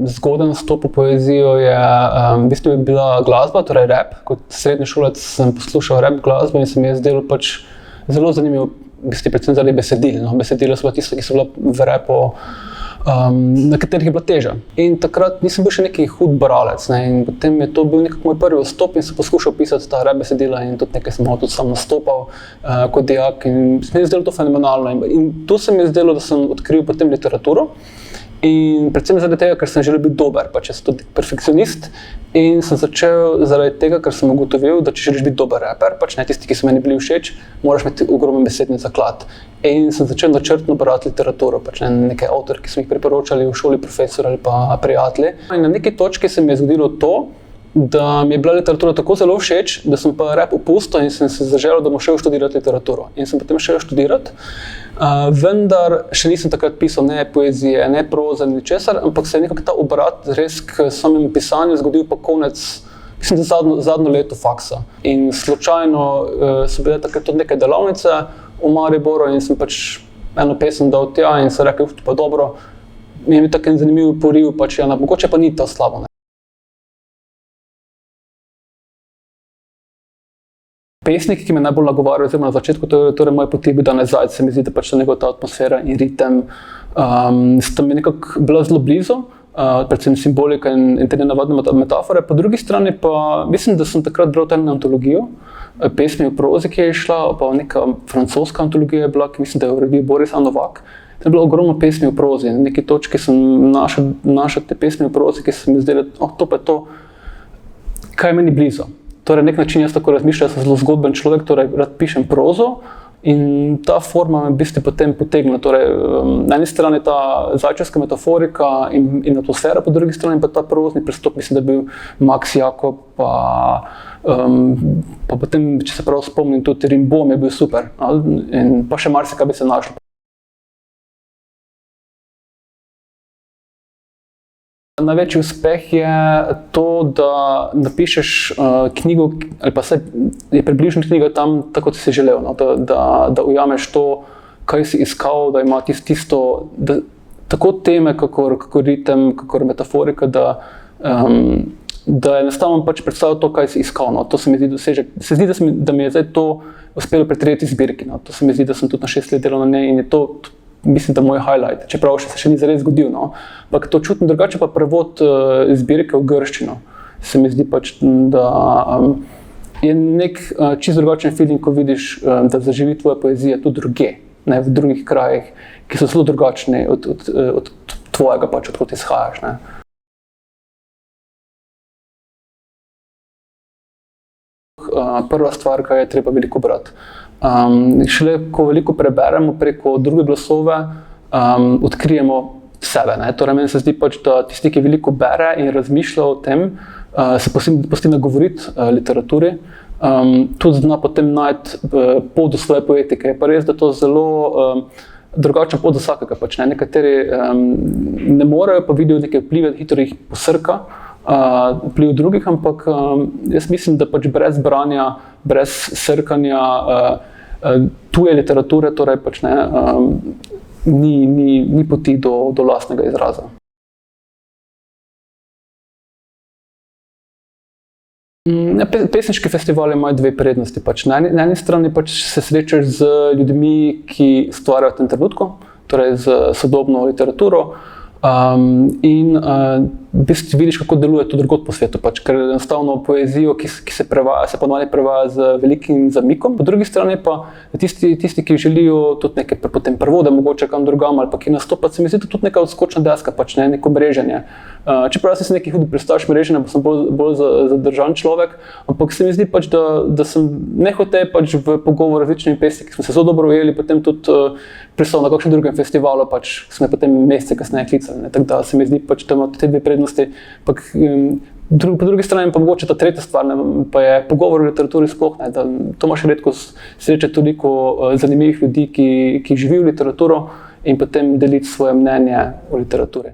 Zgoden nastop v poezijo je v bistvu bila glasba, torej rap. Kot srednji šolec sem poslušal rap glasbo in se mi je zdelo pač zelo zanimivo, v bistvu predvsem zaradi besedil. Besedila so bila tista, ki so bila v rapu, na katerih je bila teža. In takrat nisem bil še neki hud bralec, in potem je to bil nekako moj prvi vstop in sem poskušal pisati ta rap besedila in tudi nekaj sem tudi sam nastopal kot dijak in se mi je zdelo to fenomenalno. In tu se mi je zdelo, da sem odkril potem literaturo. In predvsem zaradi tega, ker sem želel biti dober, pač jaz sem tudi perfekcionist in sem začel zaradi tega, ker sem ugotovil, da če želiš biti dober raper, pač ne tisti, ki so meni bili všeč, moraš imeti ogromen besedni zaklad. In sem začel načrtno brati literaturo, pač nekaj avtorjev, ki so jih priporočali v šoli profesor ali pa prijatelji. In na neki točki se mi je zgodilo to, da mi je bila literatura tako zelo všeč, da sem pa rap opustil in sem se zaželel, da bom šel študirati literaturo. In sem potem šel študirati. Vendar še nisem takrat pisal ne poezije, ne proze, ni česar, ampak se je nekako ta obrat res k samemu pisanju zgodil pa konec, mislim, da zadnjo leto faksa. In slučajno so bile takrat tudi neke delavnice v Mariboru in sem pač eno pesem dal tja in sem rekel, pa dobro, mi je tako en zanimiv poriv, pač mogoče pa ni to slabo. Pesnik, ki me najbolj nagovarjal, oziroma na začetku torej moje poti je bil Danez Zajc, se mi zdi, da pač njegova ta atmosfera in ritem sta mi nekako bila zelo blizu, predvsem simbolika in te nenavadne metafore. Po drugi strani pa mislim, da sem takrat bral eno antologijo, pesmi v prozi, ki je išla, pa neka francoska antologija je bila, ki mislim, da je uredil Boris A. Novak. To je bilo ogromno pesmi v prozi. Na neki točki sem našel te pesmi v prozi, ki se mi zdeli, to pa je to, kaj je meni blizu. Torej, na nek način jaz tako razmišljam, jaz sem zelo zgodben človek, torej rad pišem prozo in ta forma me v bistvu potem potegne. Torej, na eni strani ta zajčevska metaforika in atmosfera, po drugi strani pa ta prozni pristop, mislim, da je bil Max Jakob, pa potem, če se prav spomnim, tudi Rimbaud je bil super in pa še marsikaj bi se našlo. Največji uspeh je to, da napišeš knjigo, ali pa vsaj je približno knjiga tam, tako kot si želel, da ujameš to, kaj si iskal, da ima tisto, tako teme, kakor ritem, kakor metaforika, da je enostavno pač predstavljal to, kaj si iskal. To se mi zdi dosežek. Se zdi, da mi je zdaj to uspelo pri tretji zbirki. To se mi zdi, da sem tudi na 6 let delal na njej in je to, mislim, da moj highlight, čeprav še ni zares zgodil. Ampak to čutim drugače pa prevod zbirke v grščino. Se mi zdi pač, da je nek čisto drugačen feeling, ko vidiš, da zaživi tvoja poezija tudi druge, v drugih krajih, ki so zelo drugačni od tvojega, pač odkot izhajaš. Prva stvar, kaj je treba veliko brati. Šele, ko veliko preberemo preko druge glasove, odkrijemo sebe. Torej, meni se zdi pač, da tisti, ki veliko bere in razmišlja o tem, se pusti nagovoriti literaturi, tudi zna potem najti pot do svoje poetike. Je pa res, da to zelo drugačen pot za vsakega. Nekateri ne morejo, pa vidijo neke vplive, hitro jih posrka, vpliv drugih, ampak jaz mislim, da pač brez branja, brez srkanja tuje literature, torej pač ni poti do lastnega izraza. Pesniški festivali imajo dve prednosti. Na eni strani pač se srečaš z ljudmi, ki ustvarjajo v tem trenutku, torej z sodobno literaturo, in v bistvu vidiš, kako deluje to drugod po svetu, ker enostavno poezijo, ki se prevaja, se ponovno prevaja z velikim zamikom. Po drugi strani pa tisti, ki želijo tudi neke potem prevode, mogoče kam drugam ali pa ki nastopati, se mi zdi tudi neka odskočna deska, neko mreženje. Čeprav sem neki hudi pristaš mreženja, pa sem bolj zadržan človek, ampak se mi zdi pač, da sem nehote pač v pogovor različnimi pesniki, ki smo se zelo dobro ujeli, potem tudi pristal na kakšnem drugem festivalu, pač smo potem mesece kasneje klicali. Tako da se mi zdi pač, da ima te dve prednosti. Po drugi strani pa mogoče ta tretja stvar, pa je pogovor o literaturi sploh, da to imaš redko srečati toliko zanimivih ljudi, ki živijo literaturo in potem deliti svoje mnenje o literaturi.